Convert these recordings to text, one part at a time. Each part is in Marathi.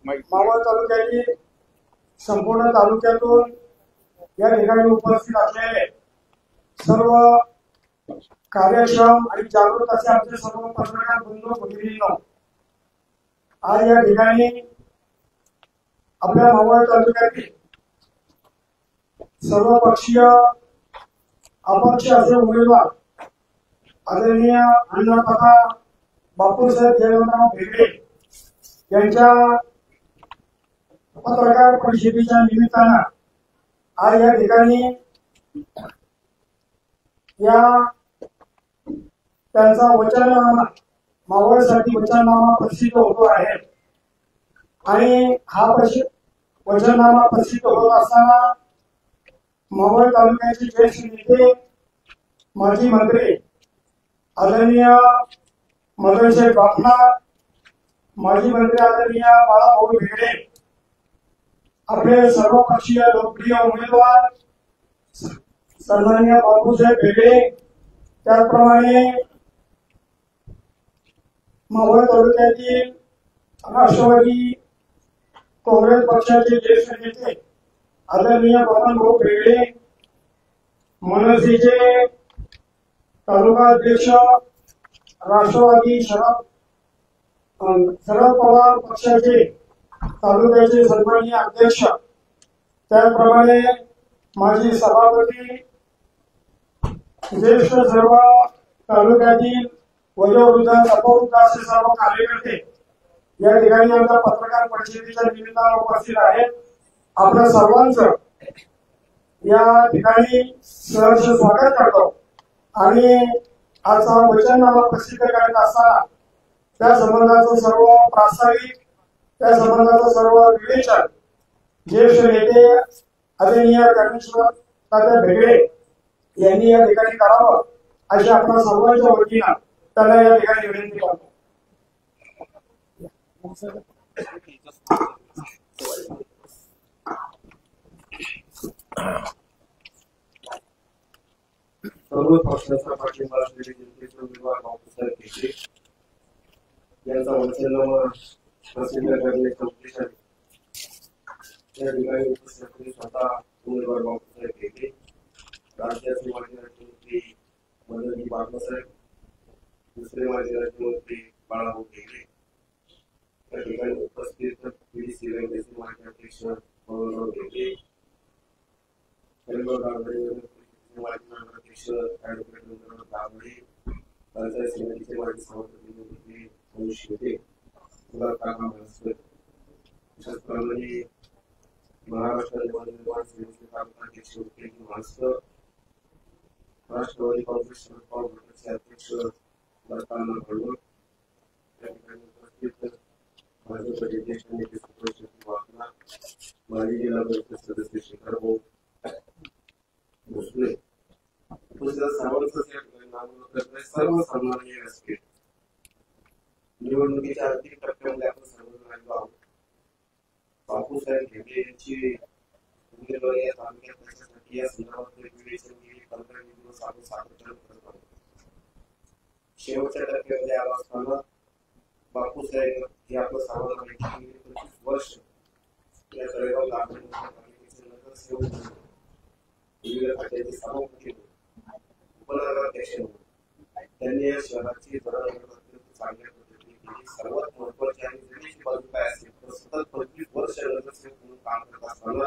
मावळ तालुक्यातील संपूर्ण तालुक्यातून या ठिकाणी उपस्थित असलेले सर्व कार्यक्षम आणि जागृत असे आमचे सर्व पत्रकार बंधू भगिनींनो, आज या ठिकाणी आपल्या मावळ तालुक्यातील सर्व पक्षीय अपक्ष असे उमेदवार आदरणीय अण्णादादा बापूसाहेब जयवंतराव भेगडे यांच्या पत्रकार परिषदेच्या निमित्तानं आज या ठिकाणी त्यांचा वचननामा मावळसाठी वचननामा प्रसिद्ध होतो आहे आणि हा वचननामा प्रसिद्ध होत असताना मावळ तालुक्याचे ज्येष्ठ नेते माजी मंत्री आदरणीय मदनशेठ बापना, माजी मंत्री आदरणीय बाळाभाऊ भेगडे, आपले सर्वपक्षीय लोकप्रिय उमेदवार सन्माननीय बापूसाहेब भेगडे, त्याचप्रमाणे मावळ तालुक्यातील राष्ट्रवादी काँग्रेस पक्षाचे ज्येष्ठ नेते आदरणीय बबनभाऊ भेगडे, मनसेचे तालुका अध्यक्ष राष्ट्रवादी शरद पवार पक्षाचे तालुक्याचे सन्माननीय अध्यक्ष, त्याचप्रमाणे माजी सभापती, ज्येष्ठ सर्व तालुक्यातील वयोवृद्ध अपवृद्ध असे सर्व कार्यकर्ते या ठिकाणी आमच्या पत्रकार परिषदेच्या निमित्तानं उपस्थित आहेत. आपल्या सर्वांचं या ठिकाणी सहर्ष स्वागत करतो आणि आजचा वचननामा प्रसिद्ध करत असताना त्या संबंधाचं सर्व प्रास्ताविक, त्या संबंधाचं सर्व विवेचन ज्येष्ठ नेते आदरणीय गणेश्वर तात्या भेगडे यांनी या ठिकाणी करावं अशी आपल्या सर्वांच्या वतीनं त्यांना या ठिकाणी विनंती करतो. सर्व पक्षाचा पाठिंबा असलेले जनतेचे उमेदवार बापूसाहेब भेगडे यांचा वचननामा प्रसिद्ध करण्याच्या उद्देशाने या ठिकाणी उपस्थित असलेले स्वतः उमेदवार बापूसाहेब भेगडे, राज्याचे माजी राज्यमंत्री मदनजी बाळासाहेब, दुसरे माजी राज्यमंत्री बाळाभाऊ भेगडे, या ठिकाणी उपस्थित पीडीसी बँकेचे माजी अध्यक्ष बबनभाऊ भेगडे, माजी नगराध्यक्ष ऍडव्होकेट रवींद्रनाथ दाभडे, पंचायत समितीचे माजी सभापती मनीष शेटे, काका म्हस्कर, त्याचप्रमाणे महाराष्ट्र नवनिर्माण सेनेचे तालुका अध्यक्ष म्हस्कर, राष्ट्रवादी काँग्रेस शरद पवार गटाचे अध्यक्ष दत्ताना खडवळ, त्या ठिकाणी उपस्थित भाजपचे ज्येष्ठ नेते सुप्रसिद्ध वाकला, माजी जिल्हा परिषद सदस्य शेखरभाऊ भोसले, सर्व सन्माननीय व्यासपीठ. निवडणुकीच्या अंतिम टप्प्यामध्ये आपण सर्वजण आलो आहोत. बापूसाहेब भेगडे यांची उमेदवारी या तालुक्यात त्याच्यासाठी या संदर्भात विवेचन गेली 15 दिवस आपण सातत्याने करत आहोत. शेवटच्या टप्प्यामध्ये आलो असताना बापूसाहेब हे आपलं सर्वांना माहिती 25 वर्ष या तळेगाव पालिकेचे नगरसेवक, विविध खात्याचे सभापती, उपनगराध्यक्ष म्हणून त्यांनी या शहराची जडणघडण अत्यंत चांगल्या पद्धतीने केली. सर्वात महत्वाची आणि जमेची बाजू काय असेल तर सतत 25 वर्ष नगरसेवक म्हणून काम करत असताना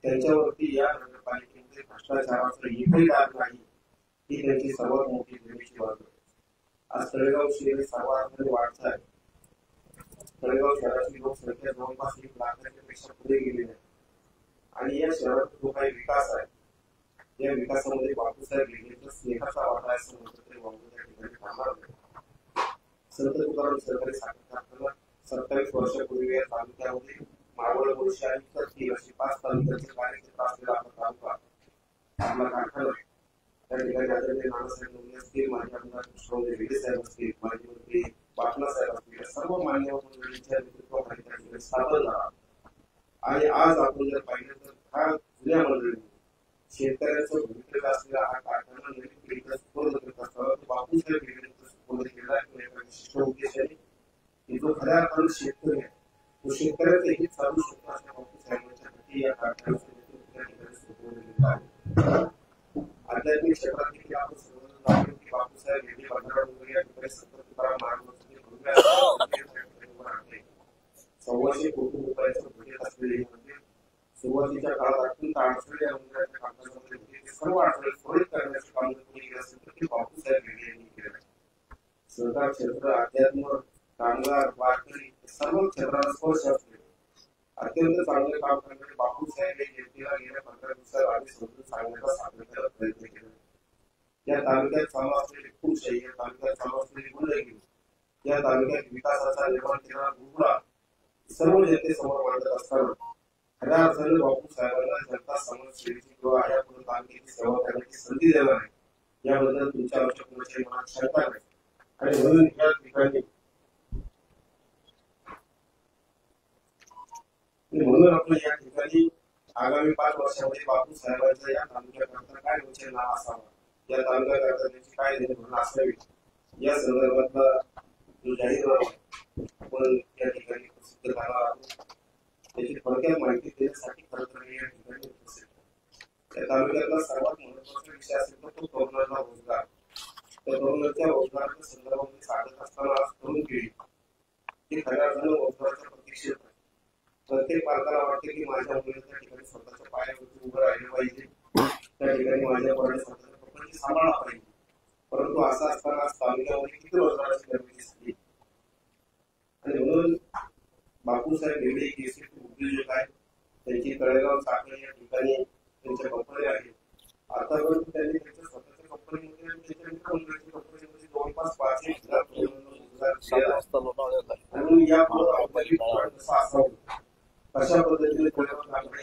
त्यांच्यावरती या नगरपालिकेमध्ये भ्रष्टाचाराचा एकही डाग नाही, ही त्यांची सर्वात मोठी जमेची बाजू. आज तळेगाव शहर सर्वात वाढत आहे. तळेगाव शहराची लोकसंख्या जवळपास 1 लाखाच्या पेक्षा पुढे गेलेली आहे आणि या शहरात जो काही विकास आहे या विकासामध्ये बापूसाहेब भेगडेंचा स्नेहाचा वाटा असं म्हटलं तरी वावरून त्या ठिकाणी थांबणार नाही. संत तुकाराम सहकारी साखर कारखाना 27 वर्षापूर्वी या तालुक्यामध्ये मावळ, मुळशी आणि करतील अशी 5 तालुक्याचे कार्यक्षेत्र असलेला आपला तालुका आपला कारखाना. त्या ठिकाणी आदरणीय नानासाहेब नवले असतील, माजी आमदार कृष्णराव भेगडे साहेब असतील, माजी मंत्री बापना साहेब असतील, सर्व मान्यवर मंडळींच्या नेतृत्वाखाली त्या ठिकाणी स्थापन झाला. आणि आज आपण जर पाहिलं तर ह्या जुन्या मंडळींनी शेतकऱ्यांचं भूमिका असलेला हा कारखाना नवीन पिढीला सुपूर्द करत असताना बापूसाहेब भेगडेंचा सुपूर्द केला एका विशिष्ट उद्देशाने की जो खऱ्या अर्थाने शेतकरी आहे शेतकऱ्यांचं हे चालू शकतो अशा बापूसाहेबांच्या या कारखान्याचं नेतृत्व आहे. आध्यात्मिक क्षेत्रात देखील आपण सर्वजण जाणून की बापूसाहेब यांनी 15 नोव्हेंबर या ठिकाणी संत तुकाराम महाराजांचे भव्य 1,400 कोटी रुपयाचं बजेट असलेले म्हणजे सुरुवातीच्या काळात अत्यंत अडचणी या मंदिराच्या कामकाजामध्ये होते. ते सर्व अडचणी त्वरित करण्याचे काम जर कोणी केलं असेल तर ते बापूसाहेब यांनी केलं आहे. सहकार क्षेत्र, अध्यात्म, कामगार, वारकरी सर्व क्षेत्राला स्पर्श असते. अत्यंत चांगले काम करणारे बापूसाहेब हे जनतेला गेल्या 15 दिवसात आधी समजून सांगण्याचा सातत्याने प्रयत्न केला. या तालुक्यात चालू असलेली खूपशाही, या तालुक्यात चालू असलेली गुंडगिरी, या तालुक्यात विकासाचा निर्माण केलेला गुंडा सर्व जनतेसमोर मांडत असताना खऱ्या अर्थाने बापूसाहेबांना जनता समाजसेवेची किंवा आयापुढे तालुक्याची सेवा करण्याची संधी देणार आहे याबद्दल तुमच्या आमच्या कोणाच्याही मनात शंका नाही. आणि म्हणून या ठिकाणी म्हणून आपण या ठिकाणी आगामी 5 वर्षामध्ये बापूसाहेबांच्या या तालुक्याकरता काय वचन असावा, या तालुक्याकरता त्यांची काय धोरण असावी या संदर्भातला जो जाहीरनामा आपण या ठिकाणी प्रसिद्ध झाला आहोत त्याची थोडक्यात माहिती देण्यासाठी खरं तर या ठिकाणी उपस्थित आहे. या तालुक्यातला सर्वात महत्वाचा विषय असेल तर तो तरुणांना रोजगार. त्या तरुणांच्या रोजगाराच्या संदर्भामध्ये साधत असताना आज तरुण पिढी ही खऱ्या अर्थानं रोजगाराच्या प्रतीक्षेत आहे. प्रत्येक पालकाला वाटते की माझ्या मुलीला त्या ठिकाणी स्वतःच्या पायावरती उभं राहिलं पाहिजे, त्या ठिकाणी माझ्या मुलाने स्वतःच्या पप्पांची सांभाळला पाहिजे. परंतु असं असताना आज तालुक्यामध्ये किती रोजगाराची निर्मिती झाली. आणि म्हणून बापूसाहेब एवढे केसी उद्योजक आहेत. त्यांची तळेगाव साखळी या ठिकाणी त्यांच्या कंपन्या आहेत. आतापर्यंत त्यांनी त्यांच्या स्वतःच्या कंपनीमध्ये आणि त्यांच्या मित्रमंडळीच्या कंपनीमध्ये जवळपास 5,000 रोजगार दिले. आणि या कसं असावं अशा पद्धतीने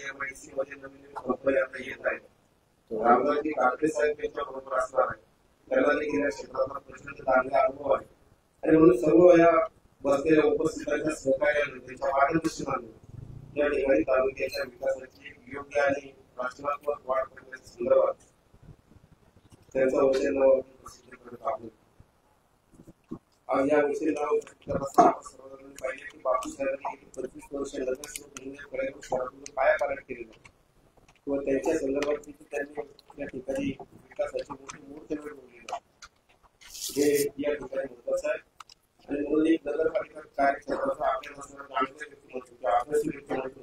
एमआयसी मध्ये नवीन कंपन्या आता येत आहेत. रामदासजी काकडे साहेब त्यांच्या बरोबर असणार आहे. त्यांना देखील या क्षेत्राचा प्रचंड चांगला अनुभव आहे. आणि म्हणून सर्व या बसलेल्या उपस्थितांच्या सहकार्याने त्यांच्या मार्गदर्शनाने या ठिकाणी तालुक्याच्या विकासाची योग्य आणि रचनात्मक वाढ करण्याच्या संदर्भात त्यांचा वचन प्रसिद्ध करत आहोत. आज या विषयी सर्वजण पाहिले की बापूसाहेबांनी 25 वर्ष नगरसेवक म्हणून कळेगाव शहरातून काय कार्य केलेलं किंवा त्यांच्या संदर्भात त्यांनी या ठिकाणी विकासाची मोठी मूर्त वेळ बोललेलं हे या ठिकाणी महत्वाचं आहे. आणि म्हणून एक नगरपालिका कार्यक्षेत्राचा आपल्या जाणते व्यक्तिमत्व अभ्यासी व्यक्तिमत्व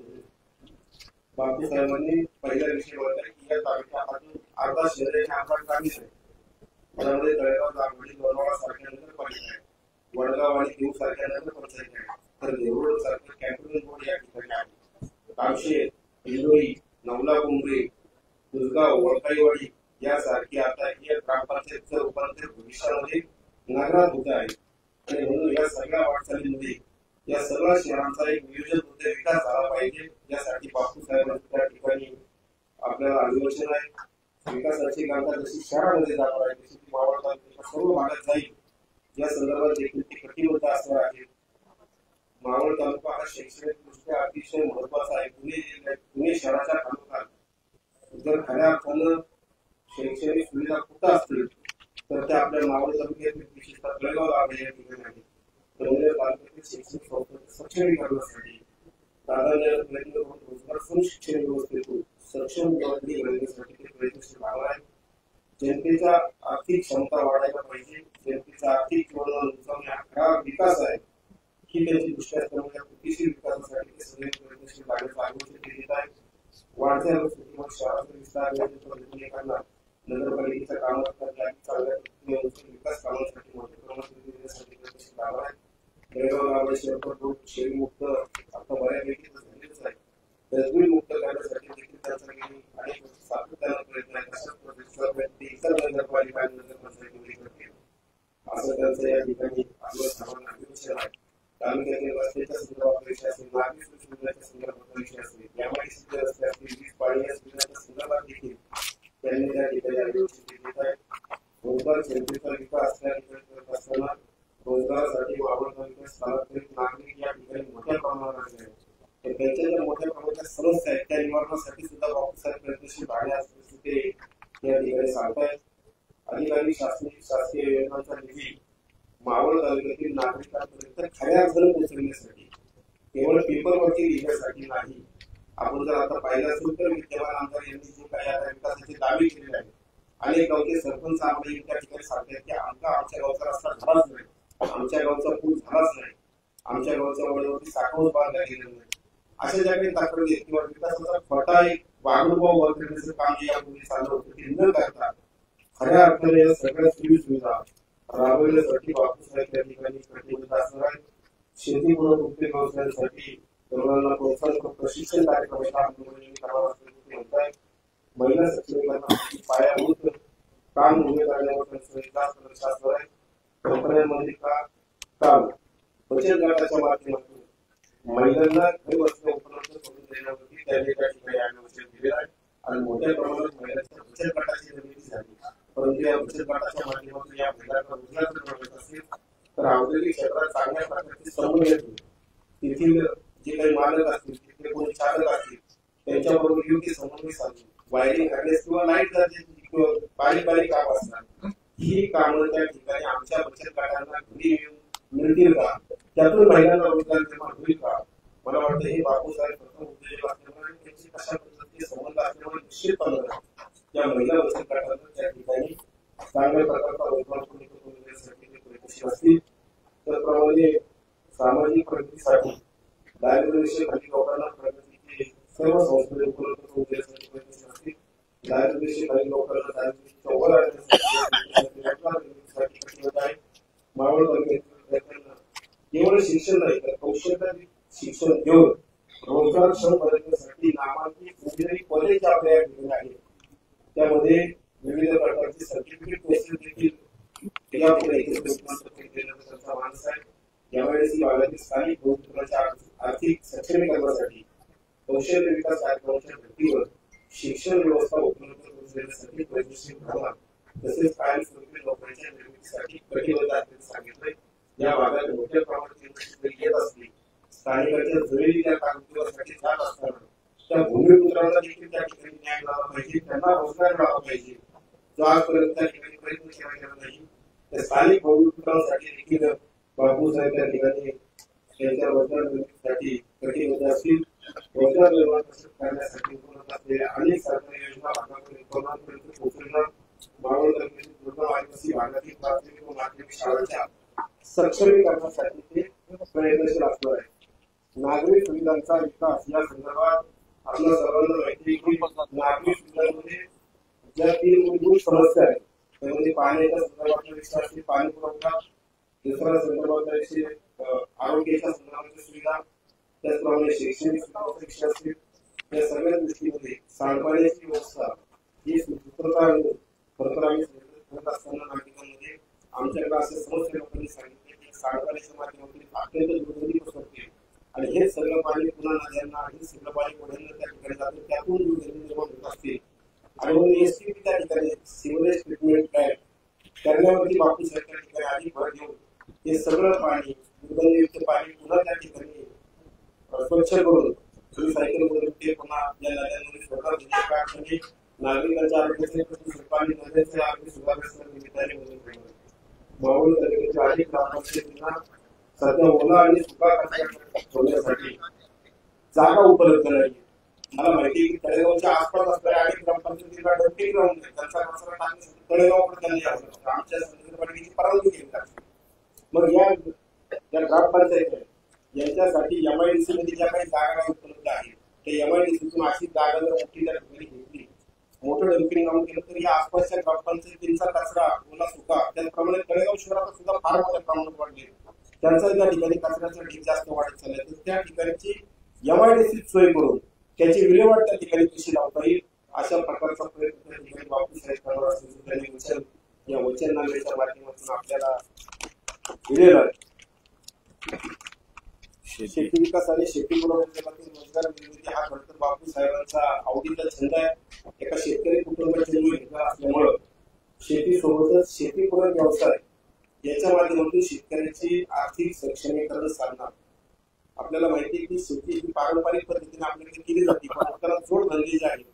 बापूसाहेबांनी पहिला विषय मांडला की या तालुक्यापासून अर्धा शहर हे आपण काढली आहे. त्यामध्ये तळेगाव, जांभळी, लोणावळा सारख्या नगरपालिका आहे, वडगाव आणि देऊ सारख्या नगरपंचायत आहे, तर देऊळ सारखे कॅन्टोन्मेंट बोर्ड या ठिकाणी आहे. कामशेत, इंदोरी, नवला कुंभरे, कुसगाव, वळकाईवाडी यासारखी आता या ग्रामपंचायतचं रूपांतर भविष्यामध्ये नगरात होत आहे. आणि म्हणून या सगळ्या वाटचालीमध्ये या सर्व शहरांचा एक नियोजनबद्ध विकास झाला पाहिजे. यासाठी बापूसाहेबांच्या त्या ठिकाणी आपल्याला अधिवेशन आहे. विकासाची गाथा जशी शहरामध्ये जाणार आहे तशी ती मावळ तालुक्याच्या सर्व भागात जाईल या संदर्भात देखील ती कटिबद्ध असणार आहे. मावळ तालुका हा शैक्षणिक दृष्ट्या अतिशय महत्वाचा आहे. पुणे शहराच्या खालोखाल जर खऱ्या अर्थानं शैक्षणिक सुविधा कुठं असतील तर त्या आपल्या मावळ तालुक्यातील विशेषतः तळेगाव लागले या ठिकाणी आहे. तळेगाव तालुक्यातील शैक्षणिक संस्थांचे सक्षमीकरणासाठी प्राधान्याने प्रयत्न करून रोजगार शिक्षण व्यवस्थेतून सक्षम घडवण्यासाठी ते प्रयत्नशील राहणार आहे. जनतेचा आर्थिक क्षमता वाढायला पाहिजे. जनतेचा आर्थिक जीवनाला उंचावणे हा खरा विकास आहे ही त्यांची दृष्टी असल्यामुळे या कृतीशील विकासासाठी ते सगळे प्रयत्नशील राहण्याचं आयोजन केलेलं आहे. वाढत्या लोकसंख्येमुळे शहराचा विस्तार योग्य पद्धतीने करणार, नगरपालिकेच्या कामात चांगल्या विकास कामांसाठी मोठ्या प्रमाणात निधी देण्यासाठी प्रयत्नशील राहणार आहे. तळेगाव महाबळेश्वर शेळीमुक्त आता बऱ्यापैकी झालेलंच आहे. डस्टबिन मुक्त करण्यासाठी देखील त्यांचा गेली अनेक सातत्यानं प्रयत्न आहे. अशाच पद्धतीचा प्रयत्न इतर नगरपालिका आणि नगरपंचायतीमध्ये करतील असं त्यांचं या ठिकाणी आपल्या सर्वांना अभिवचन आहे. तालुक्यातील रस्त्याच्या संदर्भात विषय असेल, नागरिक सुविधाच्या संदर्भात विषय असेल, यामध्ये रस्ते असतील, वीज पाणी या सुविधांच्या संदर्भात देखील त्यांनी त्या ठिकाणी अभिवचन देत आहे. रोजगार क्षेत्राचा विकास त्या ठिकाणी करत असताना रोजगारासाठी मावळ तालुक्यात स्थलांतरित नागरिक या ठिकाणी मोठ्या प्रमाणात आहे. त्यांच्या ज्या मोठ्या प्रमाणाच्या समस्या आहेत त्या निवारणासाठी सुद्धा बापूसाहेब प्रयत्नशील राहिले असल्याचे ते या ठिकाणी सांगतायत. अधिकारी शासकीय योजनांचा निधी मावळ तालुक्यातील नागरिकांपर्यंत खऱ्या अर्थानं पोहोचवण्यासाठी केवळ पेपरवरती लिहिण्यासाठी नाही. आपण जर आता पाहिलं असेल तर विद्यमान आमदार यांनी जे काही आता विकासाचे दावे केलेले आहेत, अनेक गावचे सरपंच आम्हाला त्या ठिकाणी सांगतात की आमच्या गावचा रस्ता झालाच नाही, आमच्या गावचा पूल झालाच नाही, आमच्या गावच्या वळीवरती साखळून बांधला गेलेलं नाही. अशा ज्या काही तक्रारी आहेत किंवा विकासाचा खोटा एक वाढूभाव वर करण्याचं काम जे यापूर्वी चाललं होतं ते न करता खऱ्या अर्थाने या सगळ्या सोयी सुविधा राबवण्यासाठी बापूसाहेब त्या ठिकाणी कटिबद्ध असणार आहेत. शेतीपूरक उद्योग व्यवसायासाठी तरुणांना प्रोत्साहन प्रशिक्षण कार्यक्रमाच्या अंमलबजावणी करावा असल्याचे म्हणत आहेत. महिला सक्षमीकरणासाठी पायाभूत काम उभे करण्यावर जास्त लक्ष असणार आहे. कंपन्यांमध्ये काम बचत गटाच्या माध्यमातून महिलांना घर बसल्या उपलब्ध करून देण्यावरती त्यांनी त्या ठिकाणी आयोजन दिले आहे आणि मोठ्या प्रमाणात महिलांच्या बचत गटाची निर्मिती झाली. परंतु या बचत गटाच्या माध्यमातून या महिलांना रोजगार मिळत असेल तर औद्योगिक क्षेत्रात चांगल्या प्रकारचे समन्वय तेथील जे काही मालक असतील, तिथले कोणी चालक असतील त्यांच्याबरोबर योग्य समन्वय साधून वायरिंग करण्यास किंवा लाईट बारीक बारीक काम असतात ही कामं त्या ठिकाणी आमच्या बचत गटांना घरी येऊन मिळतील का, त्यातून महिलांना रोजगार निर्माण होईल का. मला वाटतं हे बापूसाहेब प्रथम उद्योजक असल्यामुळे त्यांची कशा पद्धतीचे संबंध असल्यामुळे निश्चितपणे त्या महिला बचत गटांना त्या ठिकाणी चांगल्या प्रकारचा रोजगार करून देण्यासाठी ते प्रयत्नशील असतील. त्याप्रमाणे सामाजिक प्रगतीसाठी दारिद्र्यरेषे खाली लोकांना प्रगतीचे सर्व संस्था उपलब्ध करून देण्यासाठी प्रयत्नशील असतील. दारिद्र्यरेषे खाली लोकांना दारिद्र्याच्या वर आणण्यासाठी कटिबद्ध आहे. मावळ तालुक्यातील केवळ शिक्षण नाही तर कौशल्य शिक्षण देऊन रोजगारक्षम बनवण्यासाठी नामांकित इंजिनिअरिंग कॉलेज आपल्या ठिकाणी आहे. त्यामध्ये विविध प्रकारचे सर्टिफिकेट कोर्सेस देखील यापुढे त्यांचा माणूस आहे. यावेळेस ही भागातील स्थानिक बहुजनांच्या आर्थिक सक्षमीकरणासाठी कौशल्य विकास कार्यक्रमाच्या धर्तीवर शिक्षण व्यवस्था उपलब्ध करून देण्यासाठी प्रयत्नशील राहणार तसेच कायमस्वरूपी नोकऱ्यांच्या निर्मितीसाठी कटिबद्ध असल्याचे सांगितले. या भागात मोठ्या प्रमाणात येत असतील स्थानिकांच्या जमिनी त्या कागदपत्रासाठी जात असताना त्या भूमिपुत्रांना देखील त्या ठिकाणी न्याय मिळाला पाहिजे, त्यांना रोजगार मिळाला पाहिजे जो आजपर्यंत त्या ठिकाणी प्रयत्न केला गेला नाही. त्या स्थानिक भूमिपुत्रांसाठी देखील बापूसाहेब त्या ठिकाणी त्यांच्या रोजगार निर्मितीसाठी कटिबद्ध असतील. रोजगार निर्माण करण्यासाठी उपलब्ध असलेल्या अनेक सरकारी योजना भागापर्यंत पोहोचविणार. मावळ तालुक्यातील दुर्गम आदिवासी भागातील प्राथमिक व माध्यमिक शाळांच्या सक्षमीकरणासाठी ते प्रयत्नशील असणार आहे. नागरी सुविधांचा विकास या संदर्भात आपल्या सर्वांना माहिती की नागरी सुविधांमध्ये ज्या 3 मूलभूत समस्या आहेत त्यामध्ये पाण्याच्या संदर्भातला विषय असतील, पाणी पुरवठा, दुसरा संदर्भातला विषय आरोग्याच्या संदर्भातल्या सुविधा, त्याचप्रमाणे शैक्षणिक सुविधांचा विषय असतील. या सगळ्या दृष्टीमध्ये सांडपाण्याची व्यवस्था ही सूत्रता आम्ही करत असताना नागरिकांमध्ये आमच्याकडे असे समस्या लोकांनी सांगितले की सांडपाण्याच्या माध्यमातून अत्यंत दुर्गंधी पसरते आणि हे सगळं पाणी पुन्हा नद्यांना हे सगळं पाणी पुढ्यांना त्या ठिकाणी जातं, त्यातून दुर्गंधी निर्माण होत असते. आणि म्हणून एसटीपी त्या ठिकाणी सिव्हरेज ट्रीटमेंट प्लॅन्ट करण्यावरती बापूसाहेब त्या ठिकाणी आधी भर देऊन हे सगळं पाणी दुर्गंधीयुक्त पाणी पुन्हा त्या ठिकाणी स्वच्छ करून रिसायकल करून ते पुन्हा या नद्यांमध्ये सोडणार नागरिकांच्या आरोग्याचे पाणी नद्यांचे आरोग्य सुधारण्याच्या निमित्ताने मदत मावळ तालुक्याच्या अनेक ग्रामपंचायतींना सध्या ओला आणि सुका कचरा ठेवण्यासाठी जागा उपलब्ध नाही. मला माहिती आहे की तळेगावच्या आसपास असणाऱ्या अनेक ग्रामपंचायतीला डम्पिंग ग्राउंड आहे, त्यांचा कचरा टाकण्यासाठी तळेगावकडे त्यांनी यावं आमच्या संदर्भाची परवानगी घेतली जाते. मग या ग्रामपंचायत यांच्यासाठी MIDC मध्ये ज्या काही जागा उपलब्ध आहेत त्या MIDCतून अशी जागा जर मोठी त्या ठिकाणी घेतली, मोठं डम्पिंग ग्राउंड केलं तर या आसपासच्या ग्रामपंचायतींचा कचरा ओला सुका त्याचप्रमाणे तळेगाव शहरात सुद्धा फार मोठ्या प्रमाणात वाढले, त्यांचा त्या ठिकाणी कचऱ्याचा ढीग जास्त वाढत चाललाय. तर त्या ठिकाणची MIDC सोय करून त्याची विल्हेवाट त्या ठिकाणी कशी लावता येईल अशा प्रकारचा प्रयत्न त्या ठिकाणी बापूसाहेब करणार असल्याचं त्यांनी वचन या वचननाम्याच्या माध्यमातून आपल्याला दिलेलं आहे. शेती विकास आणि शेती पुरवठ्यातील रोजगार निर्मिती हा खरं तर बापूसाहेबांचा आवडीचा छंद आहे. एका शेतकरी कुटुंबाचे जन्म घेतला असल्यामुळं शेतीसोबतच शेतीपूरक व्यवसाय याच्या माध्यमातून शेतकऱ्याची आर्थिक सक्षमीकरण साधणार. आपल्याला माहिती आहे की शेती ही पारंपरिक पद्धतीने आपल्याकडे केली जाते, पण आपल्याला जोडधंदे जे आहेत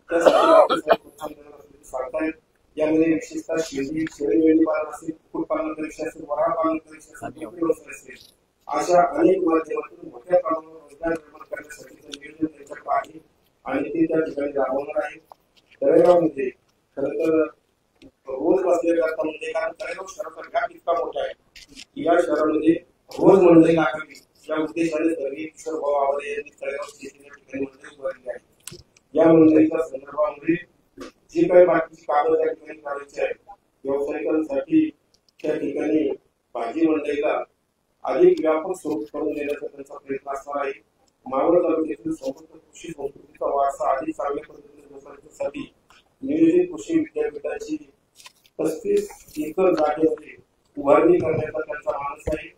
त्यासाठी सांगतायत. यामध्ये विशेषतः शेळी मेंढी पालन असेल, कुक्कुटपालन परीक्षा असेल, वराळ पालन परीक्षा असेल, असेल अशा अनेक माध्यमातून मोठ्या प्रमाणावर रोजगार उद्देशाने स्वर्गीय किशोरभाऊ आवडे यांनी तळेगाव स्टेशन या ठिकाणी मंडळी उभारली आहे. या मंडळीच्या संदर्भामध्ये जी काही बाकीची कामं त्या ठिकाणी करायची आहे, व्यावसायिकांसाठी त्या ठिकाणी भाजी मंडईला अधिक व्यापक स्वरूप करून देण्याचा त्यांचा प्रयत्न असणार आहे. मावळ तालुक्यातील समृद्ध कृषी संस्कृतीचा वारसा अधिक चांगल्या पद्धतीने जोपासण्यासाठी नियोजित कृषी विद्यापीठाची 35 एकर जागेमध्ये उभारणी करण्याचा त्यांचा मानस आहे.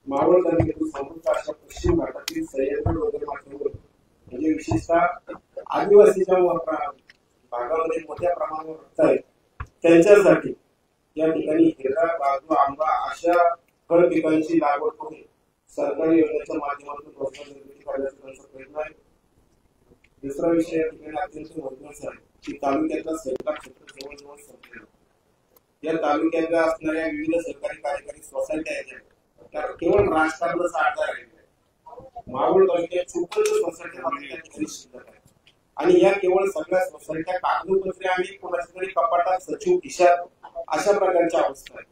मावळ तालुक्यातील समृद्ध अशा पश्चिम घाटातील सह्याद्री वगैरे माध्यमावर म्हणजे विशेषतः आदिवासीच्या भागामध्ये मोठ्या प्रमाणावर राहत आहेत, त्यांच्यासाठी या ठिकाणी हिरवा, काजू, आंबा अशा फळ पिकांची लागवड करून सरकारी योजनेच्या माध्यमातून रोजगार निर्मिती करण्याचा त्यांचा प्रयत्न आहे. दुसरा विषय या ठिकाणी अत्यंत महत्वाचा आहे की तालुक्यातला सरकार क्षेत्र जवळजवळ संपलेला. या तालुक्यातल्या असणाऱ्या विविध सरकारी कार्यकारी सोसायट्या आहेत त्या केवळ राजकारणाचा आधार आहे. मावळ तालुक्यात 54 सोसायट्या शिल्लक आहेत आणि या केवळ सगळ्या सोसायट्या कागदोपत्री आणि कोणाच्या तरी कपाटात सचिव खिशात अशा प्रकारच्या अवस्था आहे.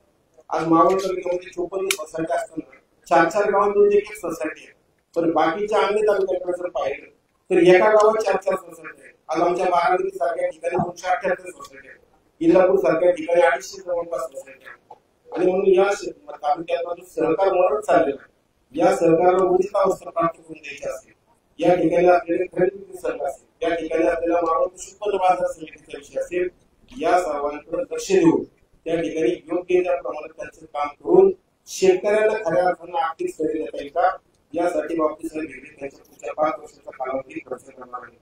आज मावळ तालुक्यामध्ये 54 सोसायट्या असताना 4-4 गावांमध्ये एक सोसायटी आहे, पण बाकीच्या अन्य तालुक्याकडे जर पाहिलं तर एका गावात 4-4 सोसायटी आहेत. आज आमच्या बारामती सारख्या ठिकाणी 278 सोसायटी आहेत, इंदापूर सारख्या ठिकाणी 250 जवळपास सोसायटी आहेत. आणि म्हणून या तालुक्यातला जो सहकार मरत चाललेला आहे, या सहकाराला उचित अवस्था प्राप्त करून द्यायची असेल, या ठिकाणी असलेले खरेदी संघ असेल, या ठिकाणी असलेला मावळ कृषी उत्पन्न बाजार समितीचा विषय असेल, या सर्वांकडे लक्ष देऊन त्या ठिकाणी योग्य त्या प्रमाणात त्यांचं काम करून शेतकऱ्यांना खऱ्या अर्थानं आर्थिक स्थैर्य देता येईल का, यासाठी बाबासाहेब भेटे त्यांच्या पुढच्या 5 वर्षाचा कालावधी खर्च करणार आहे.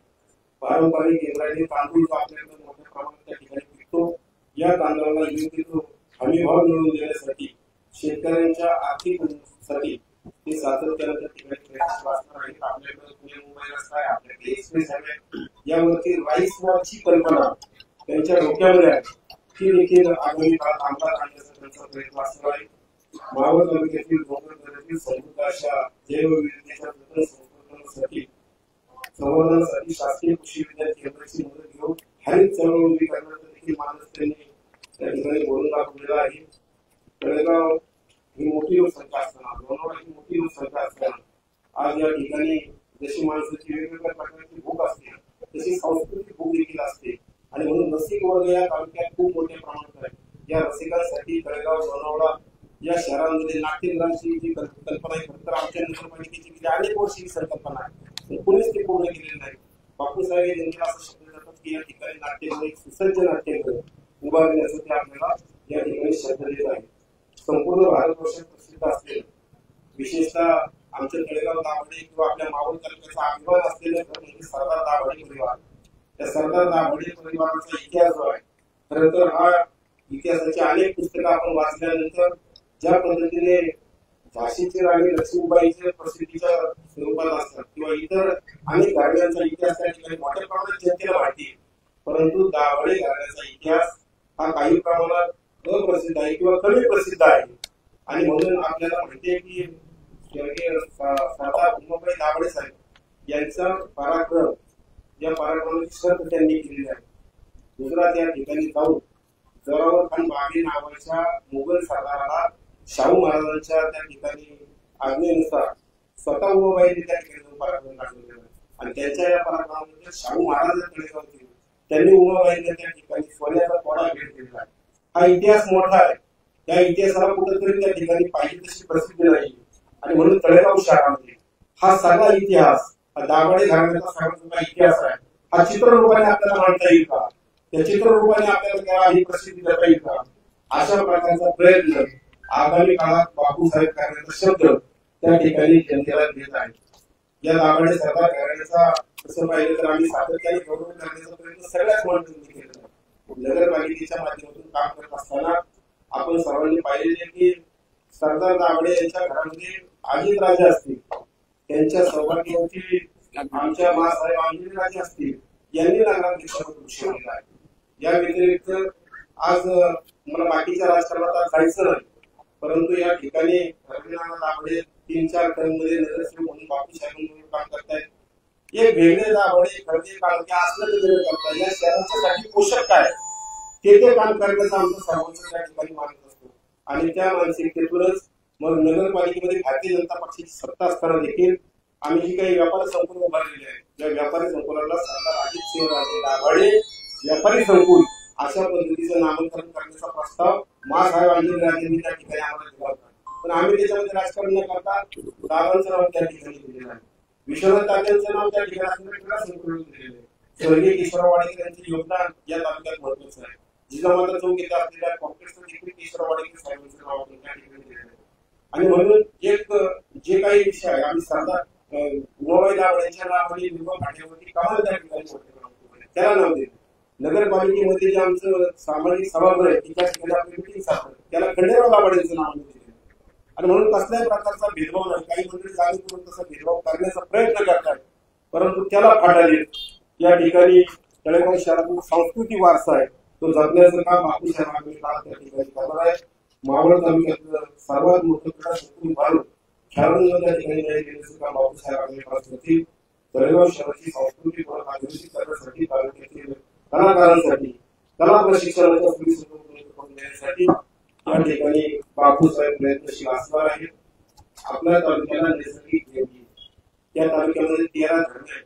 पारंपरिक इंद्रायणी तांदूळ जो आपल्याकडे मोठ्या प्रमाणात त्या ठिकाणी पिकतो, या तांदळाला योग्य तो हमीभाव मिळवून देण्यासाठी शेतकऱ्यांच्या आर्थिक उन्नतीसाठी ते सातत्याने त्या ठिकाणी प्रयत्नशील असणार आहेत. आपल्याकडे पुणे मुंबई रस्ता आहे, आपल्याकडे एक्सप्रेस आहे, यावरती राईस वॉरची कल्पना त्यांच्या डोक्यामध्ये आहे, ती देखील आगामी काळात अंमलात आणण्याचा त्यांचा प्रयत्न असणार आहे. मावळ तालुक्यातील डोंगरदऱ्यातील समृद्ध अशा जैवविविधतेच्या संवर्धनासाठी शासकीय कृषी विज्ञान केंद्राची मदत घेऊन हरित चळवळ उभी करण्याचा देखील मानस त्यांनी त्या ठिकाणी बोलून दाखवलेला आहे. तळेगाव ही मोठी लोकसंख्या असताना, लोणावळा ही मोठी लोकसंख्या असताना आज या ठिकाणी जशी माणसाची वेगवेगळ्या प्रकारची भूक असते तशी सांस्कृतिक भूक देखील असते आणि म्हणून रसिक वर्ग या तालुक्यात खूप मोठ्या प्रमाणात आहे. या रसिकांसाठी तळेगाव, लोणावळा या शहरांमध्ये नाट्यगृहाची जी कल्पना आहे, खरं तर आमच्या नगरपालिकेची गेली अनेक वर्षी ही संकल्पना आहे, कोणीच ते पूर्ण केलेली नाही. बापूसाहेब यांनी असं शब्द जातात की या ठिकाणी नाट्यगृह, एक सुसज्ज नाट्यगृह उभारण्याचं ते आपल्याला या ठिकाणी शब्द देत आहे. संपूर्ण भारतवर्षात प्रसिद्ध असलेलं, विशेषतः आमच्या तळेगाव दाभाडे किंवा आपल्या मावळ तालुक्याचा अभिमान असलेलं घर म्हणजे सरदार दाभाडे परिवार. त्या सरदार दाभाडे परिवाराचा इतिहास जो आहे, खरं तर हा इतिहासाची अनेक पुस्तकं आपण वाचल्यानंतर ज्या पद्धतीने झाशीची राणी लक्ष्मीबाईच्या प्रसिद्धीच्या स्वरूपात असतात किंवा इतर अनेक घराण्यांचा इतिहास त्या ठिकाणी मोठ्या प्रमाणात जनतेला माहिती आहे, परंतु दाभाडे घराण्याचा इतिहास हा काही प्रमाणात अप्रसिद्ध आहे किंवा कमी प्रसिद्ध आहे. आणि म्हणून आपल्याला माहिती आहे की सरदार उमाबाई दाभाडे साहेब यांचा पराक्रम, या पराक्रमाची शर्त त्यांनी केलेली आहे. गुजरात या ठिकाणी जाऊन जोरावर खान बागे नावाच्या मुघल सरदाराला शाहू महाराजांच्या त्या ठिकाणी आज्ञेनुसार स्वतः उमाबाईंनी त्या ठिकाणी पराक्रम गाजवलेला आणि त्यांच्या या पराक्रमामध्ये शाहू महाराज तळेगाव केले. त्यांनी उमाबाईंना त्या ठिकाणी सोन्याचा तोडा भेट दिला. हा इतिहास मोठा आहे, त्या इतिहासाला कुठेतरी त्या ठिकाणी पाहिजे तशी प्रसिद्धी नाही आणि म्हणून तळेगाव शहरामध्ये हा सगळा इतिहास, हा दाभाडे घराण्याचा सगळा इतिहास आहे, हा चित्ररूपाने आपल्याला मांडता येईल का, त्या चित्ररूपाने आपल्याला त्याला ही प्रसिद्धी देता येईल का, अशा प्रकारचा प्रयत्न आगामी काळात बापूसाहेब करण्याचा शब्द त्या ठिकाणी जनतेला देत आहे. या दाभाडे सरदार घराण्याचा तसं पाहिलं तर आम्ही सातत्याने गौरव करण्याचा प्रयत्न सगळ्याच मंडळींनी केला. नगरपालिकेच्या माध्यमातून काम करत असताना आपण सर्वांनी पाहिलेले की सरदार दाभाडे यांच्या घरामध्ये अजितराजे असतील, त्यांच्या सौभाग्यवती आमच्या मासाहेब आंबेडकरांचे असतील, यांनी नगराध्यक्षपद भूषवलेलं आहे. या व्यतिरिक्त आज मला बाकीच्या राजकारणात जायचं नाही, परंतु या ठिकाणी रवींद्रनाथ दाभाडे 3-4 टर्ममध्ये नगरसेवक म्हणून बापूसाहेबांबरोबर काम करतायत. एक वेगळे दाभाडे खरंच काळके असलं तरी करतात. या शहरासाठी पोषक काय ते काम करण्याचा आमचं सर्वांचं त्या ठिकाणी मानत असतो आणि त्या मानसिकतेतूनच मग नगरपालिकेमध्ये भारतीय जनता पक्षाची सत्ता असताना देखील आम्ही जी काही व्यापारी संकुल उभारलेली आहे त्या व्यापारी संकुलाला सरदार अजित सिंह राजे दाभाडे व्यापारी संकुल अशा पद्धतीचं नामकरण करण्याचा प्रस्ताव महासाहेब राजेंनी त्या ठिकाणी आम्हाला दिला होता. पण आम्ही त्याच्यामध्ये राजकारण न करता दादांचं नाव त्या ठिकाणी दिलेलं आहे. विश्वनाथ तात्यांचं नाव त्या ठिकाणी असणाऱ्या क्रीडा संकुलाला दिलेलं आहे. स्वर्गीय केशवराव वाडेकर यांचे योगदान या तालुक्यात महत्वाचं आहे. जिजामाता चौक येथे असलेल्या कॉम्प्लेक्सचं देखील केशवराव वाडेकर साहेबांचं नाव आपण त्या ठिकाणी दिलेलं आहे. आणि म्हणून एक जे काही विषय आहे आम्ही सरदार गुणाबाई दाभाडे यांच्या नावाने निवड काढण्यावरती कमाल त्या ठिकाणी त्याला नाव दिलं. नगरपालिकेमध्ये जे आमचं सामाजिक सभागृह आहे त्याला खंडेराव दाभाडेंचं नाव दिलं. आणि म्हणून कसल्याही प्रकारचा भेदभाव नाही. काही मंडळी जाणीवपूर्वक तसा भेदभाव करण्याचा प्रयत्न करतात परंतु त्याला फाटा देत या ठिकाणी तळेगाव शहरातून सांस्कृतिक वारसा आहे तो जपण्याचं काम बापूसाहेब आम्ही त्या ठिकाणी करणार आहे. मावळ तालुक्यातलं सर्वात मोठं क्रीडा संकुल उभारून खेळाडूंना त्या ठिकाणी न्याय देण्याचं काम बापूसाहेब आम्ही करत होती. तळेगाव शहराची संस्कृती अग्रेसित करण्यासाठी तालुक्यातील कलाकारांसाठी कला प्रशिक्षणाच्या सुविधा करून देण्यासाठी या ठिकाणी बापूसाहेब प्रयत्नशील असणार आहेत. आपल्या तालुक्याला नैसर्गिक देणगी त्या तालुक्यामध्ये 13 धरणे आहेत,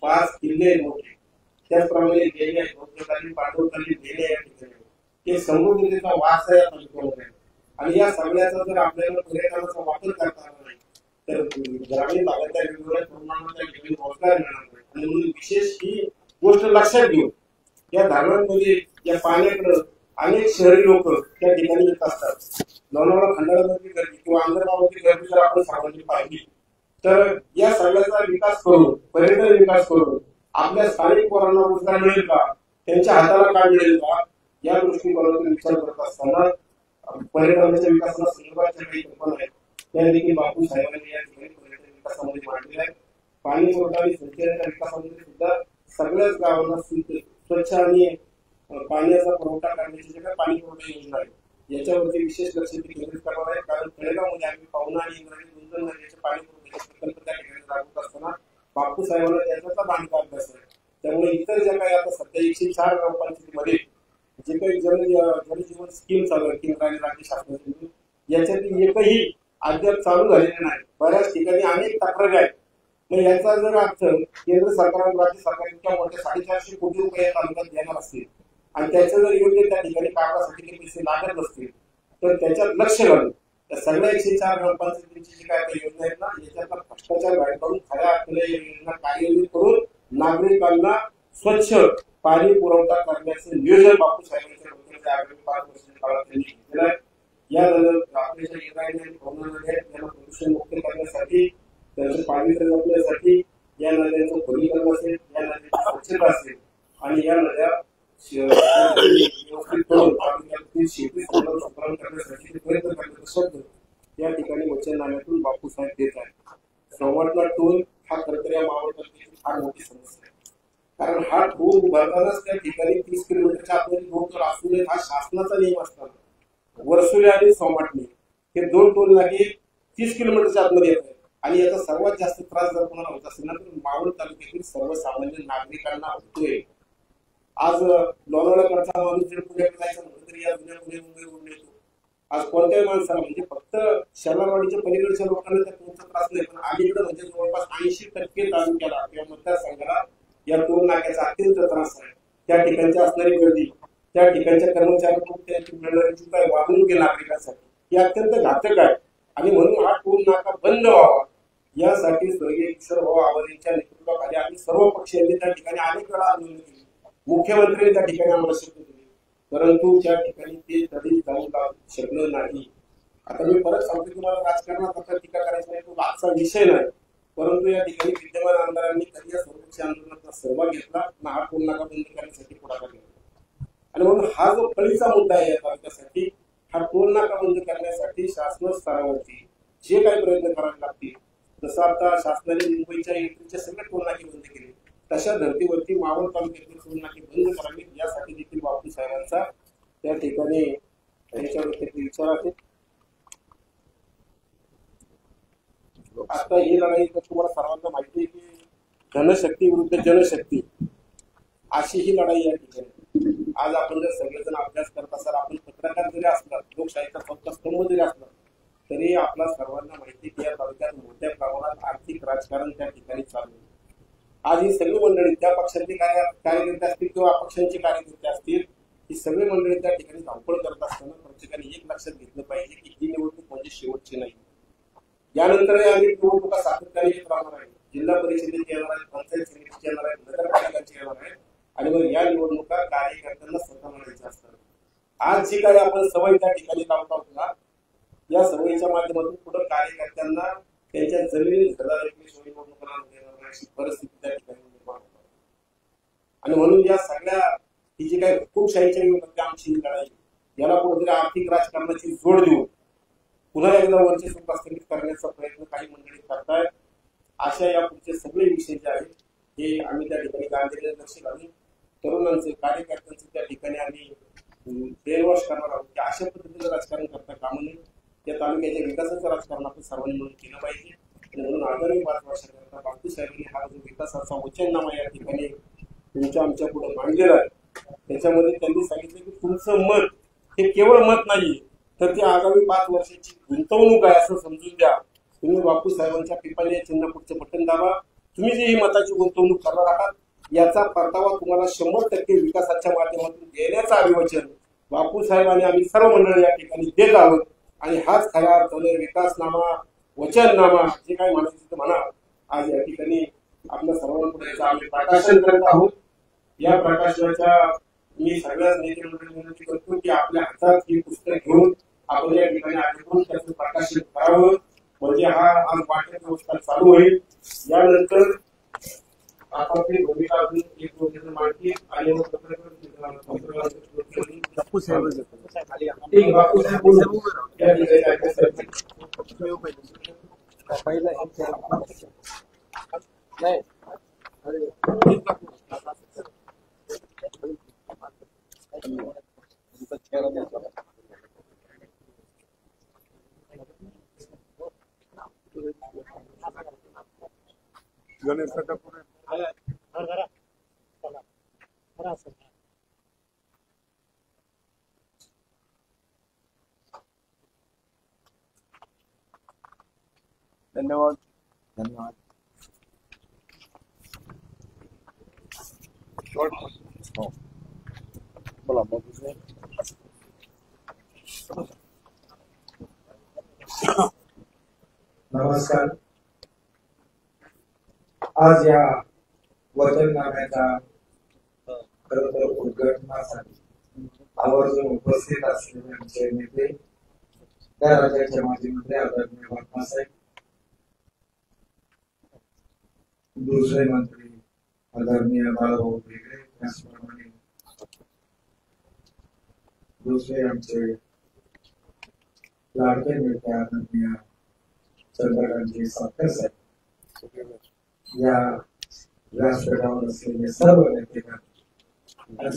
5 किल्ले मोठे त्याचप्रमाणे लेण्या आहेत, बौद्धकालीन पांडवकालीन लेण्या या ठिकाणी हे समृद्धीचा वारसा या तालुक्यामध्ये आहे. आणि या सगळ्याचा जर आपल्याला पर्यटनाचा वापर करता आला नाही तर ग्रामीण भागातल्या वेगवेगळ्या तरुणांना त्या ठिकाणी रोजगार मिळणार नाही. आणि म्हणून विशेष ही गोष्ट लक्षात घेऊन या धरणांमध्ये या पाण्याकडे अनेक शहरी लोक त्या ठिकाणी येत असतात. लोणावळा खंडाळामधली गर्दी किंवा अंदरगावातली गर्दी जर आपण सामान्य पाहिली तर या सगळ्याचा विकास करून पर्यटन विकास करून आपल्या स्थानिक पोरांना रोजगार मिळेल का, त्यांच्या हाताला काय मिळेल का या दृष्टिकोनातून विचार करत असताना पर्यटनाच्या विकासाला संदर्भाच्या काही कल्पना आहेत त्या देखील बापू साहेबांनी या ठिकाणी पर्यटन विकासामध्ये मांडलेल्या आहेत. पाणी पुरवठा आणि सिंचनाच्या विकासामध्ये सुद्धा सगळ्याच गावांना स्वच्छ आणि पाण्याचा पुरवठा करण्याची जे काही पाणी पुरवठा योजना आहे याच्यावरती विशेष लक्ष केंद्रित करणार आहे. कारण तळेगावमध्ये आम्ही पाहुणा आणि इंद्रायणी 2 नद्यांचे पाणी पुरवठ्याचे प्रकल्प त्या ठिकाणी राबवत असताना बापू साहेबांना त्याचा बांधकाम अभ्यास आहे. त्यामुळे इतर ज्या काही आता सध्या 104 ग्रामपंचायतीमध्ये जे काही जलजीवन स्कीम चालू आहे केंद्र आणि राज्य शासनाची याच्यातील एकही अद्याप चालू झालेले नाही. बऱ्याच ठिकाणी अनेक तक्रारी आहेत. मग याचा जर अर्थ केंद्र सरकार आणि राज्य सरकार इतक्या मोठ्या 450 कोटी रुपये तालुक्यात देणार असतील आणि त्याचं जर योग्य त्या ठिकाणी कामासाठी पैसे लागत नसतील तर त्याच्यात लक्ष घालून त्या सगळ्या 104 ग्रामपंचायतींची जी काय योजना आहेत ना याच्यातला भ्रष्टाचार बाहेर काढून खऱ्या अर्थाने योजना कार्यान्वित करून नागरिकांना स्वच्छ पाणी पुरवठा करण्याचं नियोजन बापू साहेबांच्या डोक्याच्या आगामी 5 वर्षाच्या काळात त्यांनी घेतलेलं आहे. या आपल्या इंद्रायणी आणि पवना नद्या यांना प्रदूषण मुक्त करण्यासाठी त्यांचं पावित्र्य जपण्यासाठी या नद्यांचं खोलीकरण असेल या नद्यांची स्वच्छता असेल आणि या नद्या व्यवस्थित करून शेती संकलन करण्यासाठी प्रयत्न करण्याचा शब्द या ठिकाणी वचननाम्यातून बापूसाहेब देत आहेत. संवाटला टोल हा खरं तर या मावळ तालुक्याची फार मोठी समस्या आहे. कारण हा टोल उभारतानाच त्या ठिकाणी 30 किलोमीटरच्या आतमध्ये 2 टोल असू नये हा शासनाचा नियम असताना वरसुली आणि सोमाटणे हे 2 टोल नाके 30 किलोमीटरच्या आतमध्ये येत आहेत. आणि याचा सर्वात जास्त त्रास जर कोणाला होत असेल ना तर मावळ तालुक्यातील सर्वसामान्य नागरिकांना होतोय. आज लोणावळ्याकडचा माणूस जर पुण्याकडे जायचं म्हटलं तरी या जुन्या पुणे मुंबईवरून येतो. आज कोणत्याही माणसाला म्हणजे फक्त शहरावाडीच्या पलीकडच्या लोकांना त्या टोलचा त्रास नाही पण अलीकडे म्हणजे जवळपास 80% तालुक्याला किंवा मतदारसंघाला या टोल नाक्याचा अत्यंत त्रास आहे. त्या ठिकाणची असणारी गर्दी त्या ठिकाणच्या कर्मचाऱ्यांकडून त्यांची मिळणारी काय वागणूक आहे नागरिकांसाठी ही अत्यंत घातक आहे. आणि म्हणून हा टोल नाका बंद व्हावा यासाठी स्वर्गीय किशोरभाऊ आव्हाड यांच्या नेतृत्वाखाली आम्ही सर्व पक्षांनी त्या ठिकाणी अनेक वेळा आंदोलन केले. मुख्यमंत्र्यांनी त्या ठिकाणी आम्हाला शब्द दिले परंतु त्या ठिकाणी ते कधी जाऊन शकलं नाही. आता मी परत सांगतो तुम्हाला राजकारणात आता टीका करायची नाही तो आजचा विषय नाही परंतु या ठिकाणी विद्यमान आमदारांनी कधी या सर्वोच्च आंदोलनात सहभाग घेतला ना हा टोल नाका बंद करण्यासाठी पुढाकार घेतला. आणि म्हणून हा जो फळीचा मुद्दा आहे या तालुक्यासाठी हा टोल नाका बंद करण्यासाठी शासन स्तरावरती जे काही प्रयत्न करावे लागतील जसं आता शासनाने मुंबईच्या एंट्रीचे सगळे टोल नाके बंद केले तशा धर्तीवरती मावळ तालुक्यातील टोल नाके बंद करावेत यासाठी देखील बापू साहेबांचा त्या ठिकाणी याच्यावरती विचार आहे. आता ही लढाई तुम्हाला सर्वांना माहिती आहे की धनशक्ती विरुद्ध जनशक्ती अशी ही लढाई या ठिकाणी. आज आपण जर सगळेजण अभ्यास करत असाल आपण पत्रकार जरी असला लोकशाहीचा 4था स्तंभ जरी असला तरी आपला सर्वांना माहिती की या तालुक्यात मोठ्या प्रमाणात आर्थिक राजकारण त्या ठिकाणी चालू आहे. आज ही सगळी मंडळी त्या पक्षाचे कार्यकर्ते असतील किंवा अपक्षांचे कार्यकर्ते असतील, ही सगळी मंडळी त्या ठिकाणी धावपळ करत असताना प्रत्येकाने एक लक्षात घेतलं पाहिजे की ही निवडणूक म्हणजे शेवटची नाही. यानंतर आम्ही निवडणुका सातत्याने येत राहणार आहे. जिल्हा परिषदेची येणार आहेत, पंचायत समितीची येणार आहेत, नगरपालिकांची येणार आहेत आणि मग या निवडणुका कार्यकर्त्यांना स्वतः लढायच्या असतात. आज जी काही आपण सवय त्या ठिकाणी लावत आहोत ना, या सवयीच्या माध्यमातून पुढे कार्यकर्त्यांना त्यांच्या जमिनी सोयी निवडणुका देणार अशी परिस्थिती त्या ठिकाणी निर्माण होतात. आणि म्हणून या सगळ्या ही जी काही हुकुमशाहीच्या विरोधात आमची लढाई, याला कुठेतरी आर्थिक राजकारणाची जोड देऊन पुन्हा एकदा वरचे प्रस्थापित करण्याचा प्रयत्न काही मंडळी करतायत. अशा या पुढचे सगळे विषय जे आहेत हे आम्ही त्या ठिकाणी गांभीर्याने लक्ष घालून तरुणांचे कार्यकर्त्यांचे त्या ठिकाणी आम्ही ब्रेनवॉश करणार आहोत की अशा पद्धतीचं राजकारण करता कामा नये. त्या तालुक्याच्या विकासाचं राजकारण आपण सर्वांनी मिळून केलं पाहिजे. आणि म्हणून आगामी 5 वर्षाकरता बापू साहेबांनी हा जो विकासाचा वचननामा या ठिकाणी तुमच्या आमच्या पुढे मांडलेला आहे, त्याच्यामध्ये त्यांनी सांगितलं की तुमचं मत हे केवळ मत नाही, तर ती आगामी 5 वर्षाची गुंतवणूक आहे असं समजून द्या. तुम्ही बापू साहेबांच्या पिपाणी या चिन्ह पुढचं बटन दाबा. तुम्ही जी ही मताची गुंतवणूक करणार आहात याचा परतावा तुम्हाला 100% विकासाच्या माध्यमातून देण्याचं अभिवचन बापू साहेब आणि आम्ही सर्व मंडळी या ठिकाणी देत आहोत. आणि हाच खऱ्या अर्थाने विकासनामा, वचननामा जे काही म्हणायचं ते म्हणा, आज या ठिकाणी आपल्या सर्वांपुढे आम्ही प्रकाशन करत आहोत. या प्रकाशनाच्या मी सगळ्याच नेते मंडळी विनंती करतो की आपल्या हातात ही पुस्तक घेऊन आपण या ठिकाणी आठवून त्याचं प्रकाशन करावं. म्हणजे हा आज वाटण्याची व्यवस्था चालू होईल. यानंतर आपापली भूमिका अजून एक दोन मांडतील आणि बापू साहेब धन्यवाद. धन्यवाद. हो बोला बाबू साहेब. नमस्कार. आज या वचननाम्याच्या खरं तर उद्घाटनासाठी आवर्जून उपस्थित असलेले आमचे नेते, त्या राज्याचे माजी मंत्री आदरणीय बाप्पासाहेब, दुसरे मंत्री आदरणीय बाळाभाऊ वेगळे, त्याचप्रमाणे दुसरे आमचे लाडके नेते आदरणीय चंद्रकांतजी सावकर साहेब, या व्यासपीठावर असलेले सर्व नेतेगण आणि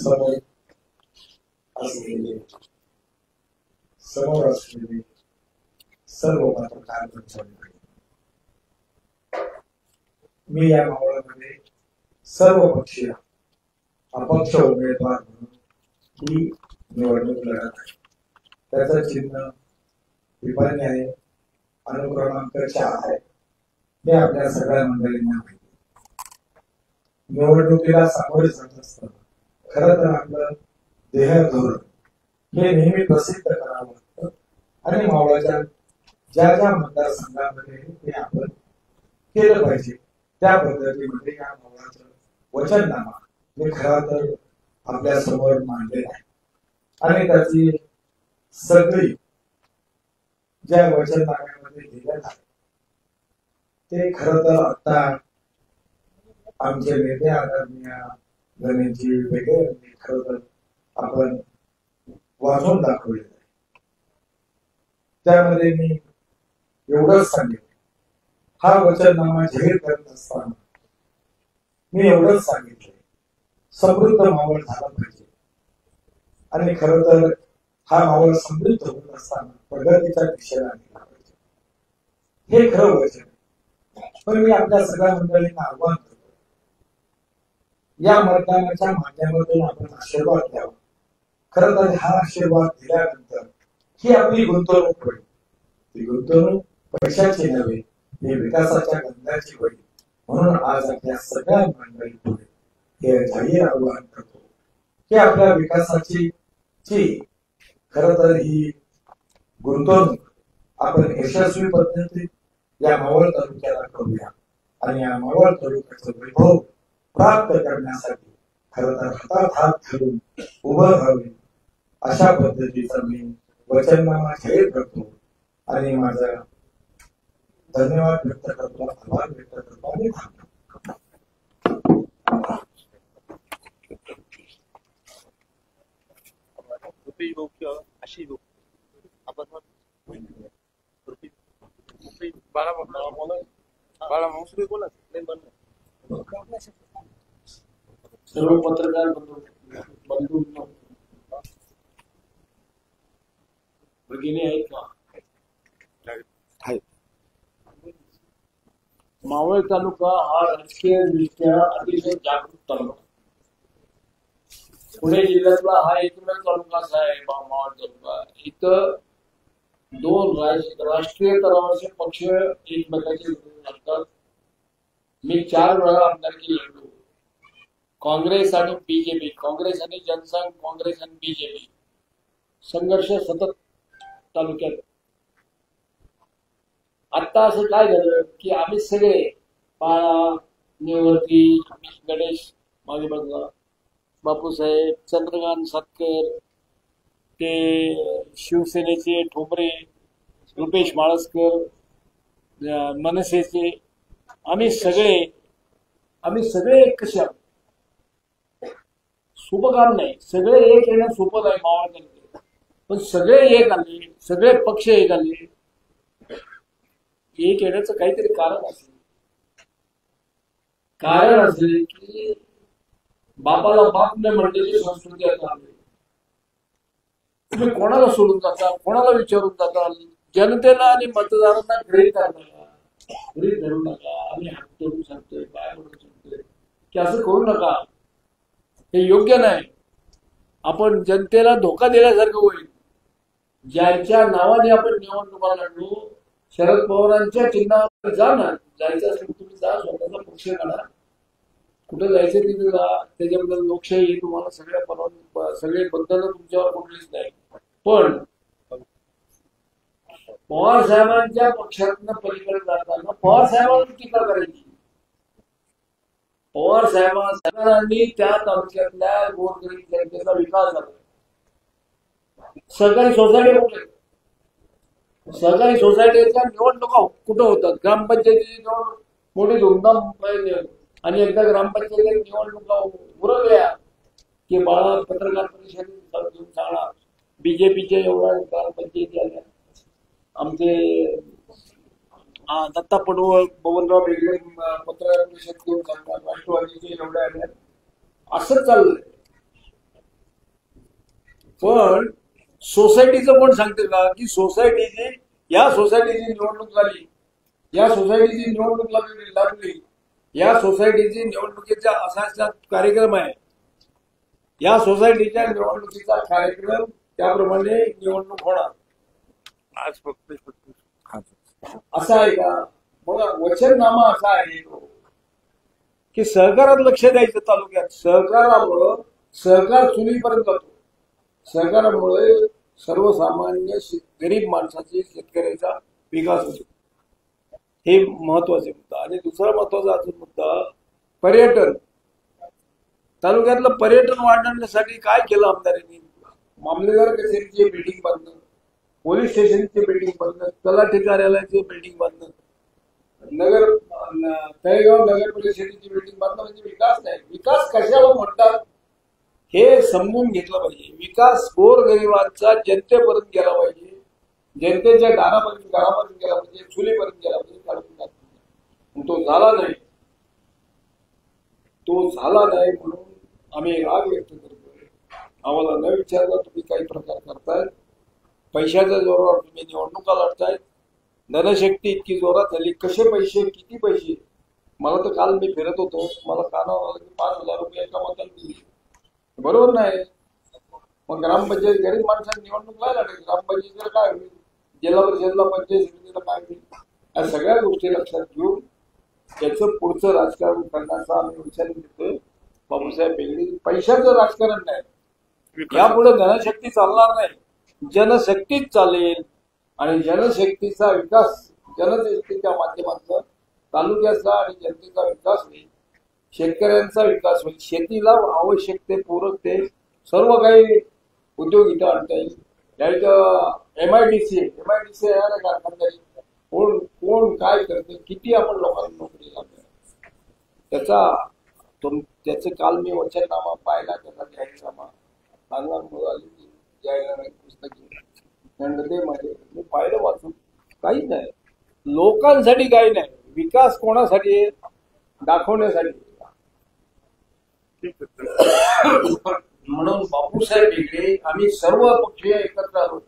समोर असलेले सर्व पत्रकार मंडळी, मी या मावळामध्ये सर्व पक्षीय अपक्ष उमेदवार म्हणून ही निवडणूक लढत आहे. त्याचं चिन्ह विभागणी आहे, अनुक्रमांक 4 आहे. हे आपल्या सगळ्या मंडळींना माहिती. निवडणुकीला सामोरे जात असताना खरं तर आपलं देह धोरण हे नेहमी प्रसिद्ध करावं लागतं आणि मावळाच्या ज्या ज्या मतदारसंघामध्ये ते आपण केलं पाहिजे त्या पद्धतीमध्ये या मावळाचं वचननामा हे खरं तर आपल्या समोर मांडलेलं आहे. आणि त्याची सगळी ज्या वचननाम्यामध्ये दिलेलं आहे ते खरं तर आता आमचे नेते आदरणीय गणेशजी वेगळे यांनी खरं तर आपण वाचून दाखवलेलं आहे. त्यामध्ये मी एवढंच सांगेन, हा वचननामा जाहीर करत असताना मी एवढंच सांगितलंय, समृद्ध मावळ झाला पाहिजे. आणि खरं तर हा मावळ समृद्ध होत असताना प्रगतीच्या दिशेला गेला पाहिजे, हे खरं वचन. पण मी आपल्या सगळ्या मंडळींना आव्हान करतो, या मतदानाच्या माध्यमातून आपण आशीर्वाद द्यावा. खरं तर हा आशीर्वाद दिल्यानंतर ही आपली गुंतवणूक होईल. ती गुंतवणूक पैशाची नव्हे, ही विकासाच्या गंधाची होईल. म्हणून आज आपल्या सगळ्या मंडळी पुढे हे जाहीर आवाहन करतो की आपल्या विकासाची खर तर ही गुंतवणूक आपण यशस्वी पद्धतीत या मावळ तालुक्याला करूया आणि या मावळ तालुक्याचं वैभव प्राप्त करण्यासाठी खर तर हातात हात घालून उभं राहावे अशा पद्धतीचा मी वचननामा जाहीर करतो आणि माझा धन्यवाद व्यक्त करतो, आभार व्यक्त करतो आणि थांबतो. सर्व पत्रकार बंधू भगिनी आहेत का? मावळ तालुका हा राजकीय दृष्ट्या अतिशय जागृत तालुका. पुणे जिल्ह्यातला हा एकमेव तालुका आहे मावळ तालुका. इथं दोन राष्ट्रीय स्तरावरचे पक्ष एकमेकांचे विरोध करतात. मी 4 वेळा आमदारकी लढलो. काँग्रेस आणि बीजेपी, काँग्रेस आणि जनसंघ, काँग्रेस आणि बीजेपी संघर्ष सतत तालुक्यात. आता असं काय झालं की आम्ही सगळे बाळा, नेवरती, गणेश मागे बघला, बापूसाहेब, चंद्रकांत सातकर, ते शिवसेनेचे ठोंबरे, रुपेश माळसकर, मनसेचे, आम्ही सगळे एक कशा. सोपं काम नाही, सगळे एक येणं सोपं नाही मावळ तालुक्यात. पण सगळे एक आले, सगळे पक्ष एक आले. एक येण्याचं काहीतरी कारण असेल की बापाला बाप न म्हणण्याची संस्कृती आता आली. तुम्ही कोणाला सोडून जाता, कोणाला विचारून जाता? जनतेला आणि मतदारांना घरी धरू नका. आम्ही हात धरून सांगतोय, पाय पडून सांगतोय की असं करू नका, हे योग्य नाही. आपण जनतेला धोका दिल्यासारखं होईल. ज्यांच्या नावाने आपण निवडणुका लढलो, शरद पवारांच्या चिन्हावर जा ना. जायचं असेल तुम्ही जा, स्वतःचा पक्ष काढा, कुठे जायचं तिथे जा. त्याच्याबद्दल लोकशाही तुम्हाला सगळे बंधनं तुमच्यावर कुठलीच नाही. पण पवार साहेबांच्या पक्षातनं पलीकडे जाताना पवार साहेबांनी टीका करायची. पवार साहेबांनी त्या तालुक्यातल्या गोरगरीब जनतेचा विकास झाला. सहकारी सोसायटी कुठे? सहकारी सोसायटीच्या निवडणुका कुठं होतात? ग्रामपंचायतीची निवडणूक मोठी धूमधाम. आणि एकदा ग्रामपंचायती निवडणुका उरकल्या की बाळा पत्रकार परिषदेत घेऊन सांगणार बीजेपीच्या एवढ्या ग्रामपंचायती आल्या. आमचे दत्ता पडवळ, बबनराव बेगडे पत्रकार परिषद घेऊन सांगणार राष्ट्रवादीचे एवढ्या आल्या. असं चाललंय. पण सोसायटीचं कोण सांगते का की या सोसायटीची निवडणूक झाली, या सोसायटीची निवडणूक लागली, या सोसायटीची निवडणुकीचा असा कार्यक्रम आहे, या सोसायटीच्या निवडणुकीचा कार्यक्रम त्याप्रमाणे निवडणूक होणार. आज फक्त असा आहे का? मग वचननामा असा आहे की सहकारात लक्ष द्यायचं. तालुक्यात सहकारामुळं सहकार चुलीपर्यंत जातो. सहकारामुळे सर्वसामान्य गरीब माणसाची, शेतकऱ्याचा विकास होतो. हे महत्वाचे मुद्दा. आणि दुसरा महत्वाचा अजून मुद्दा पर्यटन. तालुक्यातलं पर्यटन वाढवण्यासाठी काय केलं आमदारांनी? मामलेदार कचेरीची बिल्डिंग बांधणं, पोलीस स्टेशनची बिल्डिंग बांधणं, तलाठी कार्यालयाची बिल्डिंग बांधणं, तळेगाव नगर परिषदेची बिल्डिंग बांधणं म्हणजे विकास नाही. विकास कशाला म्हणतात हे समजून घेतलं पाहिजे. विकास गोरगरिबांचा जनतेपर्यंत गेला पाहिजे, जनतेच्या घरापर्यंत गेला पाहिजे, चुलीपर्यंत गेला पाहिजे. तो झाला नाही म्हणून आम्ही राग व्यक्त करतोय. आम्हाला न विचारता तुम्ही काही प्रकार करताय. पैशाच्या जोरावर तुम्ही निवडणुका लढतायत. धनशक्ती इतकी जोरात झाली. कसे पैसे, किती पैसे? मला तर काल मी फिरत होतो, मला कानावर आलं की 5,000 रुपये एका मताला दिले. बरोबर नाही. मग ग्रामपंचायत गरीब माणसांनी निवडणूक नाही लढायची. ग्रामपंचायतीला काय होईल? जिल्हा परिषदला पंचायत समितीला काय होईल, या सगळ्या गोष्टी लक्षात घेऊन त्याचं पुढचं राजकारण करण्याचा आम्ही विचार देतोय. बापूसाहेब बेगडे पैशाचं राजकारण नाही, यापुढे जनशक्ती चालणार नाही, जनशक्तीच चालेल. आणि जनशक्तीचा विकास जनशक्तीच्या माध्यमातून तालुक्याचा आणि जनतेचा विकास होईल, शेतकऱ्यांचा विकास होईल, शेतीला आवश्यक ते पूरक ते सर्व काही उद्योग इथं आणता येईल. या इथं MIDC आहे ना कारखानदारी, कोण काय करते, किती आपण लोकांना नोकरी लागणार, त्याचं काल मी वचननामा पाहिला, त्याचा जाहीरनामा जाहीरनामा पुस्तकी मी पाहिलं वाचून. काही नाही, लोकांसाठी काही नाही, विकास कोणासाठी आहे दाखवण्यासाठी. म्हणून बापूसाहेब बेगडे आम्ही सर्व पक्षीय एकत्र आलो,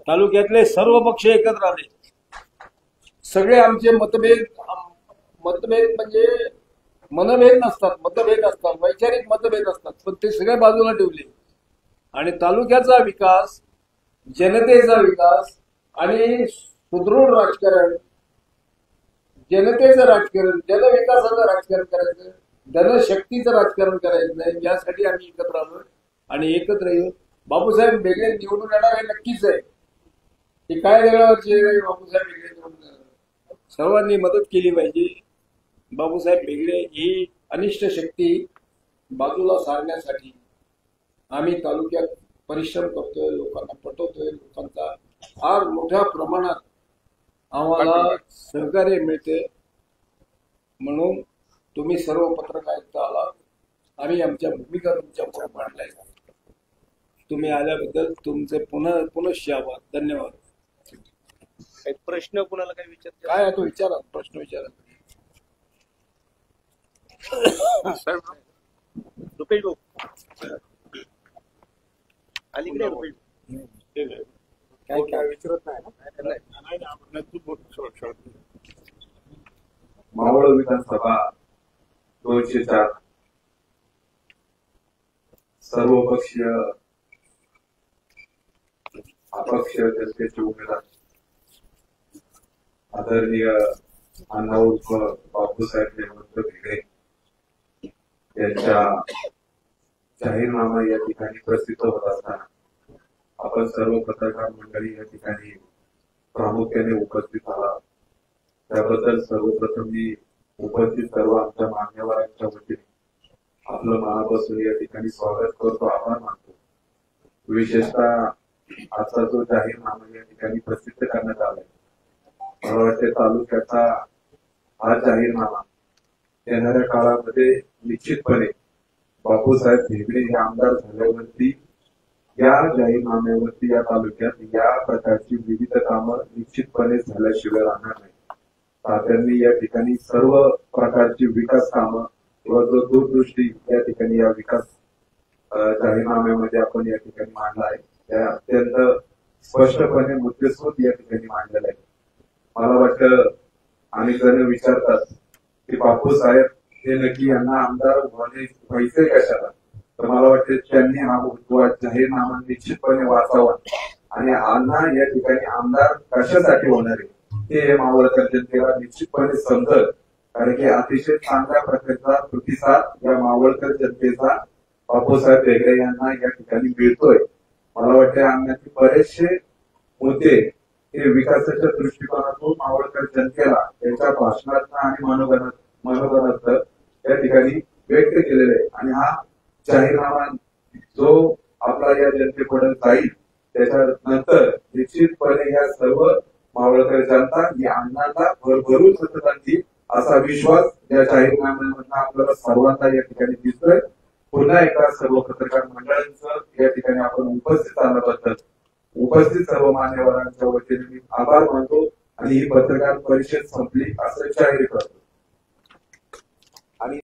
तालुक्यातले सर्व पक्ष एकत्र आले. सगळे आमचे मतभेद म्हणजे मनभेद नसतात, मतभेद असतात, वैचारिक मतभेद असतात, पण ते सगळे बाजूला ठेवले आणि तालुक्याचा विकास, जनतेचा विकास आणि सुदृढ राजकारण, जनतेचं राजकारण, जनविकासाचं राजकारण करायचं, जनशक्तीचं राजकारण करायचं नाही, यासाठी आम्ही एकत्र आलो आणि एकत्र येऊ. बापूसाहेब बेगडे निवडून येणार हे नक्कीच आहे, हे काय वेगळं बापूसाहेब बेगडे निवडून येणार. सर्वांनी मदत केली पाहिजे. बापूसाहेब बेगडे ही अनिष्ट शक्ती बाजूला सारण्यासाठी आम्ही तालुक्यात परिश्रम करतोय, लोकांना पटवतोय, लोकांचा फार मोठ्या प्रमाणात आम्हाला सहकार्य मिळते. म्हणून तुम्ही सर्व पत्रकार आलात, आम्ही आमच्या भूमिका तुमच्या पुढे मांडल्या. तुम्ही आल्याबद्दल तुमचे पुनश्च आभार, धन्यवाद. एक प्रश्न कुणाला काही विचार काय आहे तो विचारा, प्रश्न विचारा. रुपेश भाऊ अलीकडे काय विचारत नाही. मावळ विधानसभा 204 सर्वपक्षीय अपक्ष जनतेचे उमेदवार आदरणीय अण्णाऊर्फ बापूसाहेब हेमंत बेगडे यांच्या जाहीरनामा या ठिकाणी प्रसिद्ध होत असताना आपण सर्व पत्रकार मंडळी या ठिकाणी प्रामुख्याने उपस्थित आला, त्याबद्दल सर्वप्रथम मी उपस्थित सर्व आमच्या मान्यवरांच्या वतीने आपलं मनापासून या ठिकाणी स्वागत करतो, आभार मानतो. विशेषतः आजचा जो जाहीरनामा या ठिकाणी प्रसिद्ध करण्यात आलाय, मला वाटते तालुक्याचा हा जाहीरनामा येणाऱ्या काळामध्ये निश्चितपणे बापूसाहेब बेगडे हे आमदार झाल्यावरती या जाहीरनाम्यावरती या तालुक्यात या प्रकारची विविध कामं निश्चितपणे झाल्याशिवाय राहणार नाही. त्यांनी या ठिकाणी सर्व प्रकारची विकास कामं किंवा जो दूरदृष्टी या ठिकाणी या विकास जाहीरनाम्यामध्ये आपण या ठिकाणी मांडला आहे, त्या अत्यंत स्पष्टपणे मुद्देसूद या ठिकाणी मांडलेला आहे. मला वाटतं अनेक जण विचारतात की बापूसाहेब हे नक्की यांना आमदार व्हायचे कशाला, तर मला वाटतं त्यांनी हा जाहीरनामा निश्चितपणे वाचावा आणि अण्णा या ठिकाणी आमदार कशासाठी होणार आहे हे मावळकर जनतेला निश्चितपणे समजत, कारण की अतिशय चांगल्या प्रकारचा प्रतिसाद या मावळकर जनतेचा बापूसाहेब बेगडे यांना या ठिकाणी मिळतोय. मला वाटतं अण्णाचे बरेचसे मुद्दे हे विकासाच्या दृष्टिकोनातून मावळकर जनतेला त्यांच्या भाषणात आणि मनोगणात या ठिकाणी व्यक्त केलेले आहे. आणि हा जाहीरनामा जो आपला या जनतेकडे जाईल त्याच्यानंतर निश्चितपणे या सर्व मावळकर जनता ही अण्णांना भरभरून मतदान आणतील असा विश्वास या जाहीरनाम्यामधून आपल्याला सर्वांना या ठिकाणी दिसतोय. पुन्हा एकदा सर्व पत्रकार मंडळांचं या ठिकाणी आपण उपस्थित आल्याबद्दल उपस्थित सर्व मान्यवरांच्या वतीने मी आभार मानतो आणि ही पत्रकार परिषद संपली असं जाहीर करतो.